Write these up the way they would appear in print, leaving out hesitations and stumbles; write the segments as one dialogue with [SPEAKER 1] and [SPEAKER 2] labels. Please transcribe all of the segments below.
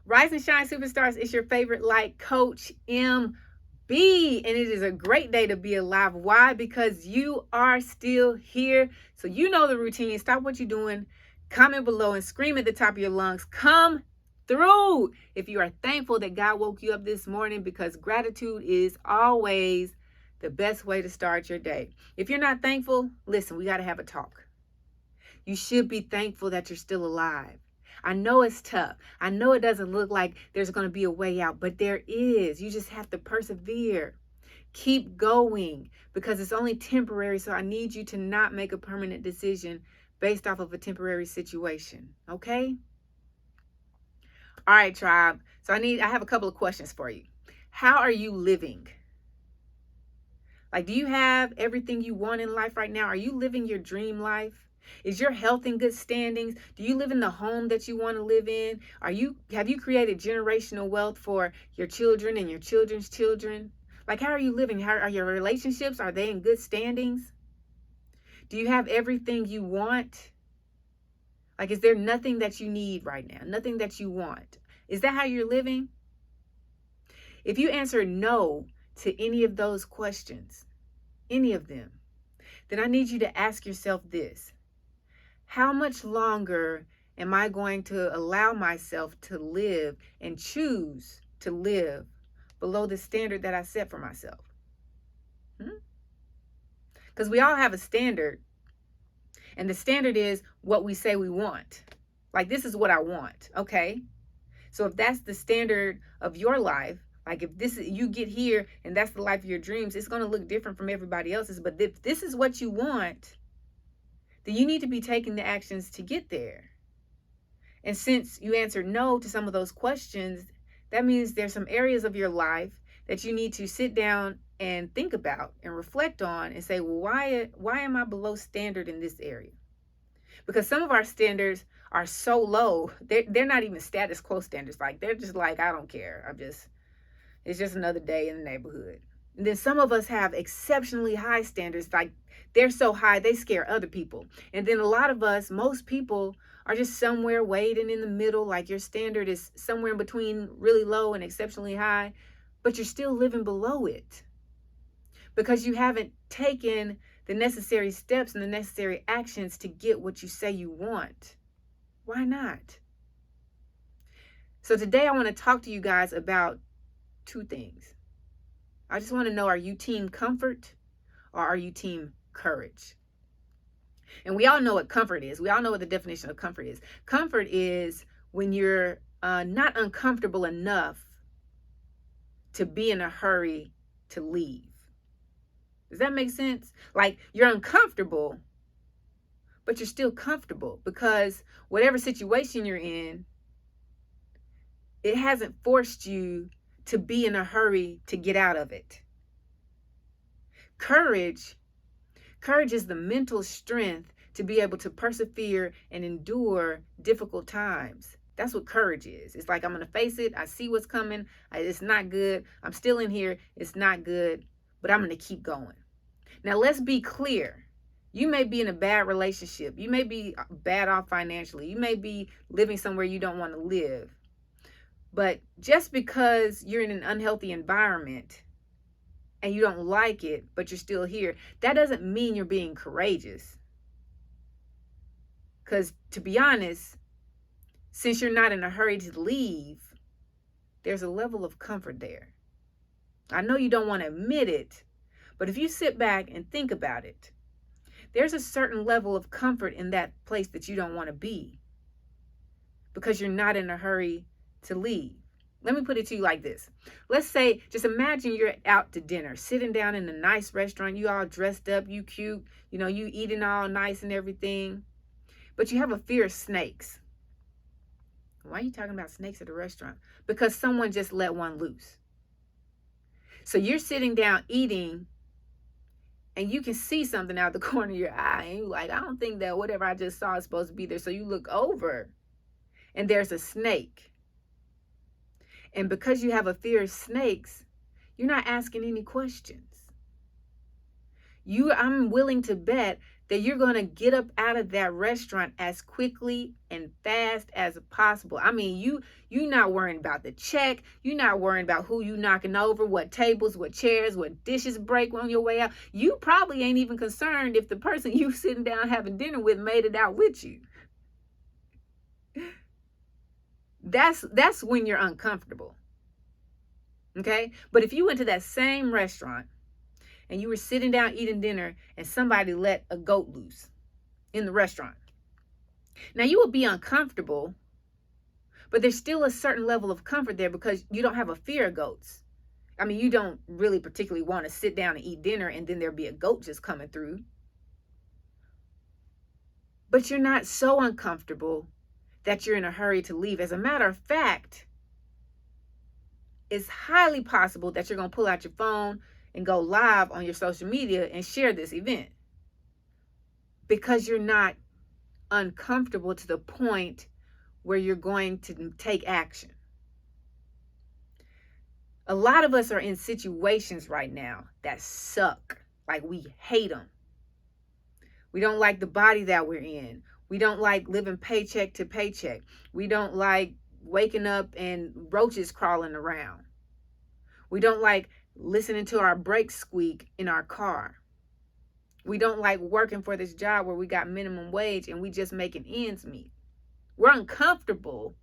[SPEAKER 1] Rise and shine, superstars. It's your favorite light coach, MB. And it is a great day to be alive. Why? Because you are still here. So you know the routine. Stop what you're doing. Comment below and scream at the top of your lungs. Come through. If you are thankful that God woke you up this morning, because gratitude is always the best way to start your day. If you're not thankful, listen, we got to have a talk. You should be thankful that you're still alive. I know it's tough. I know it doesn't look like there's going to be a way out, but there is. You just have to persevere. Keep going, because it's only temporary. So I need you to not make a permanent decision based off of a temporary situation. Okay? All right, tribe. So I have a couple of questions for you. How are you living? Like, do you have everything you want in life right now? Are you living your dream life? Is your health in good standings? Do you live in the home that you want to live in? Have you created generational wealth for your children and your children's children? Like, how are you living? How are your relationships? Are they in good standings? Do you have everything you want? Like, is there nothing that you need right now? Nothing that you want? Is that how you're living? If you answer no to any of those questions, any of them, then I need you to ask yourself this. How much longer am I going to allow myself to live and choose to live below the standard that I set for myself? Because we all have a standard, and the standard is what we say we want. Like, this is what I want, okay? So if that's the standard of your life, like if you get here and that's the life of your dreams, it's going to look different from everybody else's. But if this is what you want, then you need to be taking the actions to get there. And since you answered no to some of those questions, that means there's some areas of your life that you need to sit down and think about and reflect on and say, well, why am I below standard in this area? Because some of our standards are so low, they're not even status quo standards. Like, they're just like, I don't care. It's just another day in the neighborhood. And then some of us have exceptionally high standards, like they're so high they scare other people. And then a lot of us, most people, are just somewhere waiting in the middle, like your standard is somewhere in between really low and exceptionally high, but you're still living below it because you haven't taken the necessary steps and the necessary actions to get what you say you want. Why not? So today I want to talk to you guys about two things. I just want to know, are you team comfort or are you team courage? And we all know what comfort is. We all know what the definition of comfort is. Comfort is when you're not uncomfortable enough to be in a hurry to leave. Does that make sense? Like, you're uncomfortable, but you're still comfortable because whatever situation you're in, it hasn't forced you to be in a hurry to get out of it. Courage is the mental strength to be able to persevere and endure difficult times. That's what courage is. It's like, I'm going to face it. I see what's coming. It's not good. I'm still in here. It's not good, but I'm going to keep going. Now, let's be clear. You may be in a bad relationship. You may be bad off financially. You may be living somewhere you don't want to live. But just because you're in an unhealthy environment and you don't like it, but you're still here, that doesn't mean you're being courageous. Because to be honest, since you're not in a hurry to leave, there's a level of comfort there. I know you don't want to admit it, but if you sit back and think about it, there's a certain level of comfort in that place that you don't want to be because you're not in a hurry to leave. Let me put it to you like this. Let's say, just imagine you're out to dinner, sitting down in a nice restaurant, you all dressed up, you cute, you eating all nice and everything, but you have a fear of snakes. Why are you talking about snakes at a restaurant? Because someone just let one loose. So you're sitting down eating and you can see something out the corner of your eye and you're like, I don't think that whatever I just saw is supposed to be there. So you look over and there's a snake. And because you have a fear of snakes, you're not asking any questions. I'm willing to bet that you're going to get up out of that restaurant as quickly and fast as possible. I mean, you're not worrying about the check. You're not worrying about who you knocking over, what tables, what chairs, what dishes break on your way out. You probably ain't even concerned if the person you sitting down having dinner with made it out with you. That's when you're uncomfortable. Okay? But if you went to that same restaurant and you were sitting down eating dinner and somebody let a goat loose in the restaurant, now you would be uncomfortable, but there's still a certain level of comfort there because you don't have a fear of goats. I mean, you don't really particularly want to sit down and eat dinner and then there'll be a goat just coming through. But you're not so uncomfortable that you're in a hurry to leave. As a matter of fact, it's highly possible that you're going to pull out your phone and go live on your social media and share this event because you're not uncomfortable to the point where you're going to take action. A lot of us are in situations right now that suck. Like, we hate them. We don't like the body that we're in. We don't like living paycheck to paycheck. We don't like waking up and roaches crawling around. We don't like listening to our brakes squeak in our car. We don't like working for this job where we got minimum wage and we just making ends meet. We're uncomfortable,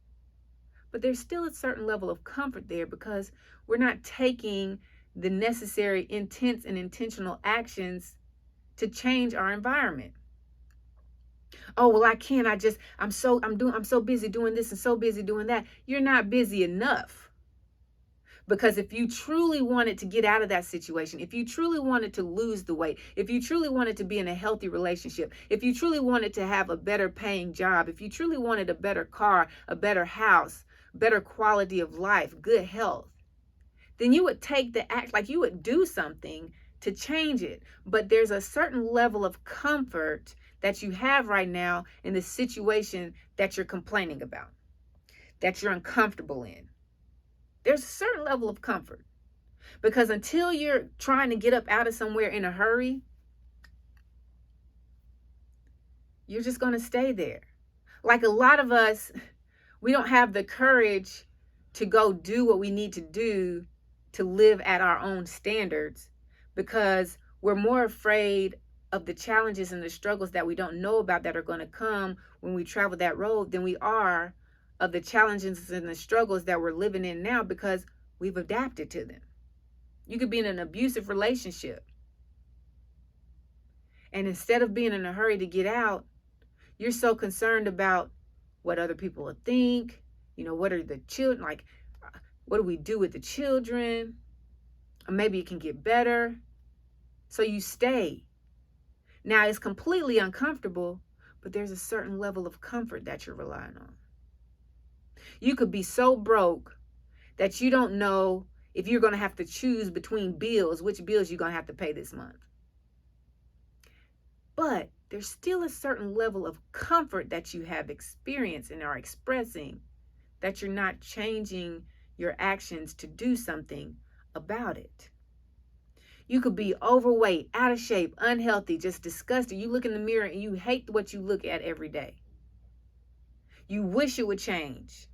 [SPEAKER 1] but there's still a certain level of comfort there because we're not taking the necessary intense and intentional actions to change our environment. Oh, well, I can't. I'm so busy doing this and so busy doing that. You're not busy enough. Because if you truly wanted to get out of that situation, if you truly wanted to lose the weight, if you truly wanted to be in a healthy relationship, if you truly wanted to have a better paying job, if you truly wanted a better car, a better house, better quality of life, good health, then you would take the act, like you would do something to change it. But there's a certain level of comfort that you have right now in the situation that you're complaining about, that you're uncomfortable in. There's a certain level of comfort because until you're trying to get up out of somewhere in a hurry, you're just going to stay there. Like a lot of us, we don't have the courage to go do what we need to do to live at our own standards because we're more afraid of the challenges and the struggles that we don't know about that are going to come when we travel that road than we are of the challenges and the struggles that we're living in now because we've adapted to them. You could be in an abusive relationship. And instead of being in a hurry to get out, you're so concerned about what other people will think. You know, what are the children, like, what do we do with the children? Or maybe it can get better. So you stay. Now, it's completely uncomfortable, but there's a certain level of comfort that you're relying on. You could be so broke that you don't know if you're going to have to choose between bills, which bills you're going to have to pay this month. But there's still a certain level of comfort that you have experienced and are expressing that you're not changing your actions to do something about it. You could be overweight, out of shape, unhealthy, just disgusted. You look in the mirror and you hate what you look at every day. You wish it would change.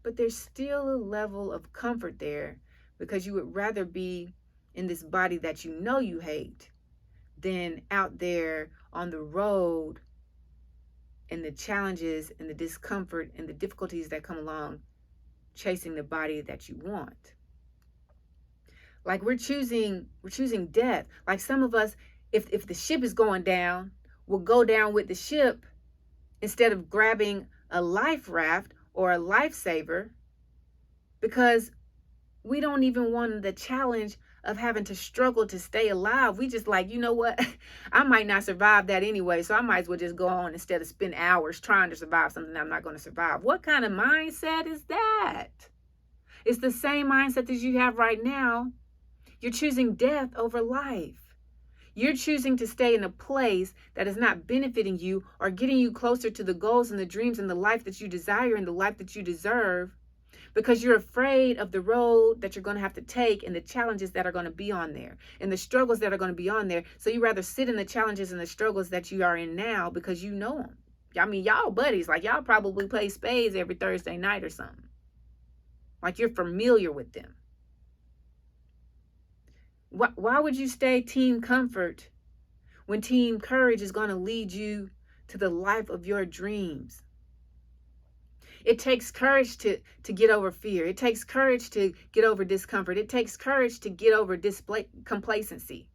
[SPEAKER 1] But there's still a level of comfort there because you would rather be in this body that you know you hate than out there on the road and the challenges and the discomfort and the difficulties that come along chasing the body that you want. Like we're choosing death. Like some of us, if the ship is going down, we'll go down with the ship instead of grabbing a life raft or a lifesaver because we don't even want the challenge of having to struggle to stay alive. We just like, you know what? I might not survive that anyway, so I might as well just go on instead of spend hours trying to survive something I'm not going to survive. What kind of mindset is that? It's the same mindset that you have right now. You're choosing death over life. You're choosing to stay in a place that is not benefiting you or getting you closer to the goals and the dreams and the life that you desire and the life that you deserve because you're afraid of the road that you're going to have to take and the challenges that are going to be on there and the struggles that are going to be on there. So you rather sit in the challenges and the struggles that you are in now because you know them. I mean, y'all buddies, like y'all probably play spades every Thursday night or something. Like you're familiar with them. Why would you stay team comfort when team courage is going to lead you to the life of your dreams? It takes courage to get over fear. It takes courage to get over discomfort. It takes courage to get over complacency.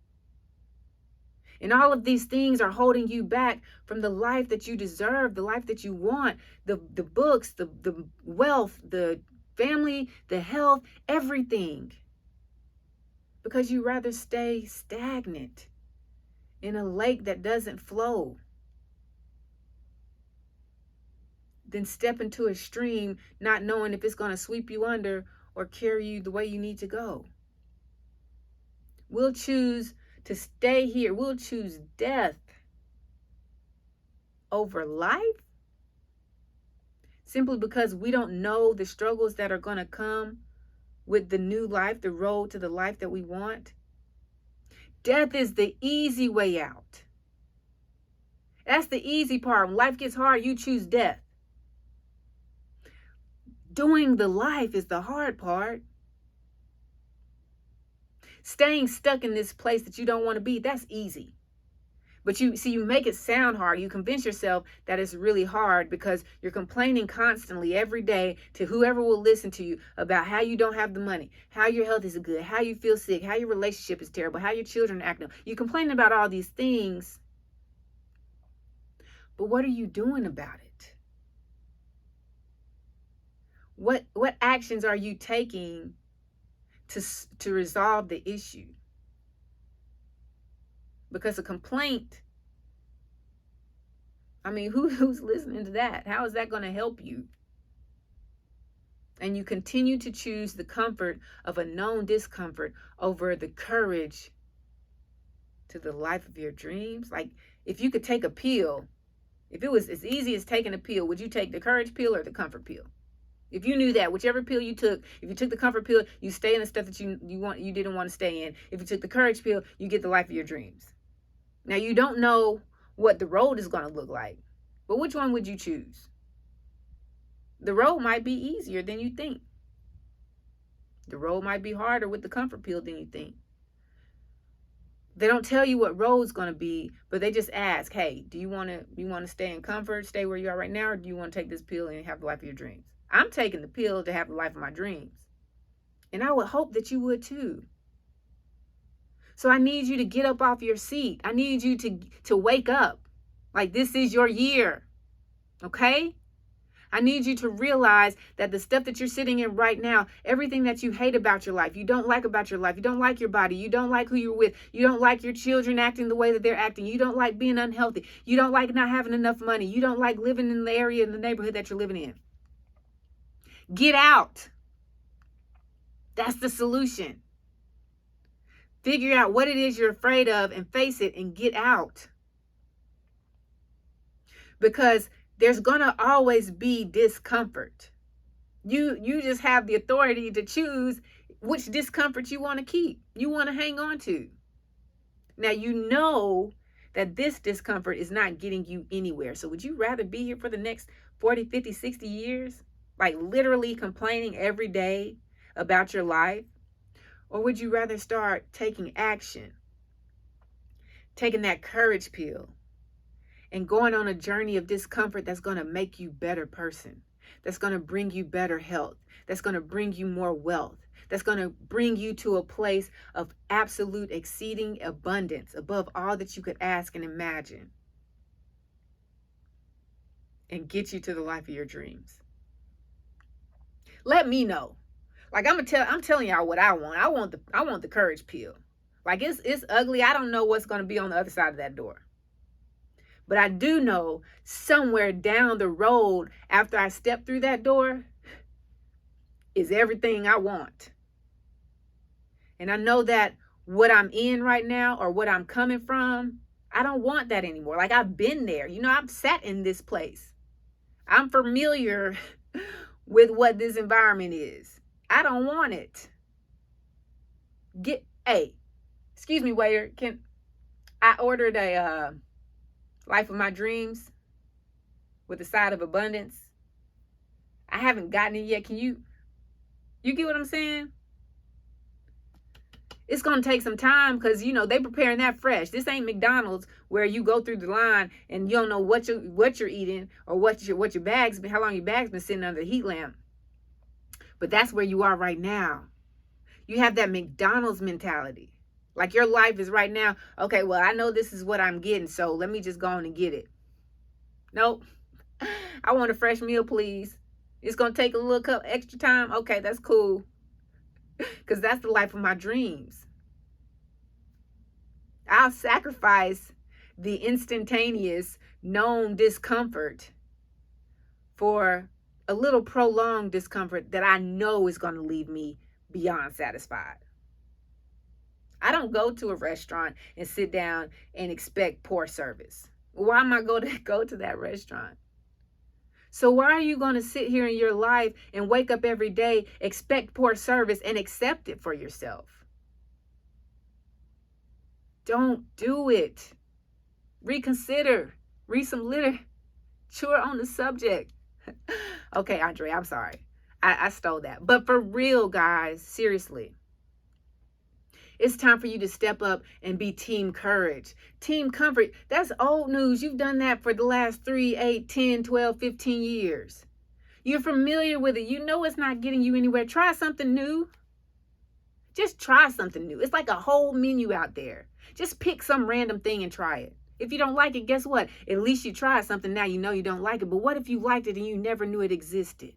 [SPEAKER 1] And all of these things are holding you back from the life that you deserve, the life that you want, the books, the wealth, the family, the health, everything. Because you rather stay stagnant in a lake that doesn't flow than step into a stream not knowing if it's going to sweep you under or carry you the way you need to go. We'll choose to stay here. We'll choose death over life simply because we don't know the struggles that are going to come with the new life, the road to the life that we want. Death is the easy way out. That's the easy part. When life gets hard, you choose death. Doing the life is the hard part. Staying stuck in this place that you don't want to be, that's easy. But you make it sound hard. You convince yourself that it's really hard because you're complaining constantly every day to whoever will listen to you about how you don't have the money, how your health isn't good, how you feel sick, how your relationship is terrible, how your children are acting. You're complaining about all these things. But what are you doing about it? What actions are you taking to resolve the issue? Because a complaint, I mean, who's listening to that? How is that going to help you? And you continue to choose the comfort of a known discomfort over the courage to the life of your dreams. Like, if you could take a pill, if it was as easy as taking a pill, would you take the courage pill or the comfort pill? If you knew that, whichever pill you took, if you took the comfort pill, you stay in the stuff that you didn't want to stay in. If you took the courage pill, you get the life of your dreams. Now, you don't know what the road is going to look like, but which one would you choose? The road might be easier than you think. The road might be harder with the comfort pill than you think. They don't tell you what road's going to be, but they just ask, hey, do you want to stay in comfort, stay where you are right now, or do you want to take this pill and have the life of your dreams? I'm taking the pill to have the life of my dreams. And I would hope that you would too. So I need you to get up off your seat. I need you to wake up. Like, this is your year. Okay? I need you to realize that the stuff that you're sitting in right now, everything that you hate about your life, you don't like about your life, you don't like your body, you don't like who you're with, you don't like your children acting the way that they're acting, you don't like being unhealthy, you don't like not having enough money, you don't like living in the area, in the neighborhood that you're living in. Get out. That's the solution. Figure out what it is you're afraid of and face it and get out. Because there's going to always be discomfort. You just have the authority to choose which discomfort you want to keep, you want to hang on to. Now, you know that this discomfort is not getting you anywhere. So would you rather be here for the next 40, 50, 60 years? Like literally complaining every day about your life? Or would you rather start taking action, taking that courage pill, and going on a journey of discomfort that's going to make you a better person, that's going to bring you better health, that's going to bring you more wealth, that's going to bring you to a place of absolute exceeding abundance above all that you could ask and imagine, and get you to the life of your dreams? Let me know. Like, I'm telling y'all what I want. I want the courage pill. Like, it's ugly. I don't know what's going to be on the other side of that door. But I do know somewhere down the road after I step through that door is everything I want. And I know that what I'm in right now or what I'm coming from, I don't want that anymore. Like, I've been there. I've sat in this place. I'm familiar with what this environment is. I don't want it. Hey, excuse me, waiter. I ordered a life of my dreams with a side of abundance. I haven't gotten it yet. Can you get what I'm saying? It's going to take some time because, they preparing that fresh. This ain't McDonald's where you go through the line and you don't know what you're eating or what your bag's how long your bag's been sitting under the heat lamp. But that's where you are right now. You have that McDonald's mentality. Like your life is right now. Okay, well, I know this is what I'm getting, so let me just go on and get it. Nope. I want a fresh meal, please. It's going to take a little extra time. Okay, that's cool. Because that's the life of my dreams. I'll sacrifice the instantaneous known discomfort for a little prolonged discomfort that I know is going to leave me beyond satisfied. I don't go to a restaurant and sit down and expect poor service. Why am I going to go to that restaurant? So why are you going to sit here in your life and wake up every day, expect poor service, and accept it for yourself? Don't do it. Reconsider. Read some literature on the subject. Okay, Andre, I'm sorry. I stole that. But for real, guys, seriously. It's time for you to step up and be team courage. Team comfort, that's old news. You've done that for the last 3, 8, 10, 12, 15 years. You're familiar with it. You know it's not getting you anywhere. Try something new. Just try something new. It's like a whole menu out there. Just pick some random thing and try it. If you don't like it, guess what? At least you tried something. Now you know you don't like it. But what if you liked it and you never knew it existed?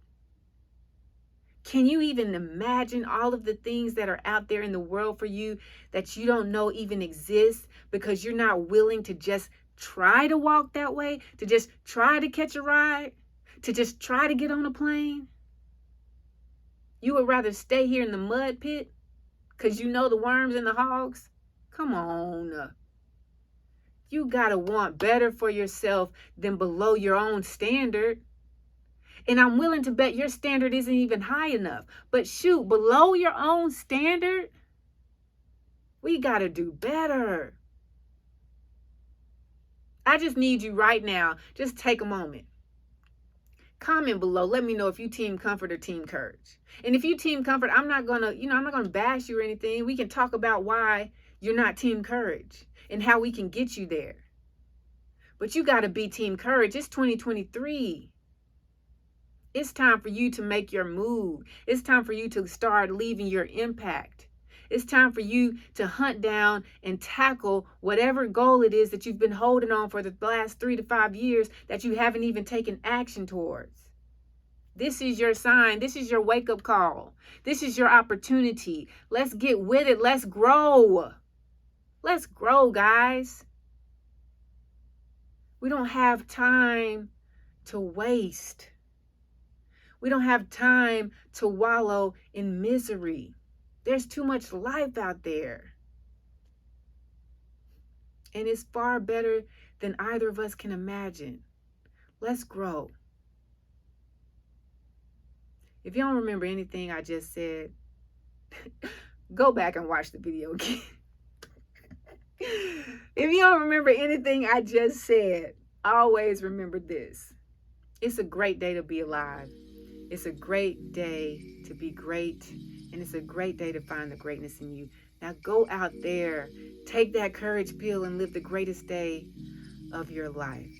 [SPEAKER 1] Can you even imagine all of the things that are out there in the world for you that you don't know even exist because you're not willing to just try to walk that way, to just try to catch a ride, to just try to get on a plane? You would rather stay here in the mud pit because you know the worms and the hogs? Come on. You got to want better for yourself than below your own standard. And I'm willing to bet your standard isn't even high enough. But shoot, below your own standard, we got to do better. I just need you right now. Just take a moment. Comment below. Let me know if you team comfort or team courage. And if you team comfort, I'm not going to bash you or anything. We can talk about why you're not team courage and how we can get you there. But you got to be team courage. It's 2023. It's time for you to make your move. It's time for you to start leaving your impact. It's time for you to hunt down and tackle whatever goal it is that you've been holding on for the last 3 to 5 years that you haven't even taken action towards. This is your sign. This is your wake-up call. This is your opportunity. Let's get with it. Let's grow. Let's grow, guys. We don't have time to waste. We don't have time to wallow in misery. There's too much life out there. And it's far better than either of us can imagine. Let's grow. If you don't remember anything I just said, go back and watch the video again. If you don't remember anything I just said, always remember this. It's a great day to be alive. It's a great day to be great, and it's a great day to find the greatness in you. Now go out there, take that courage pill, and live the greatest day of your life.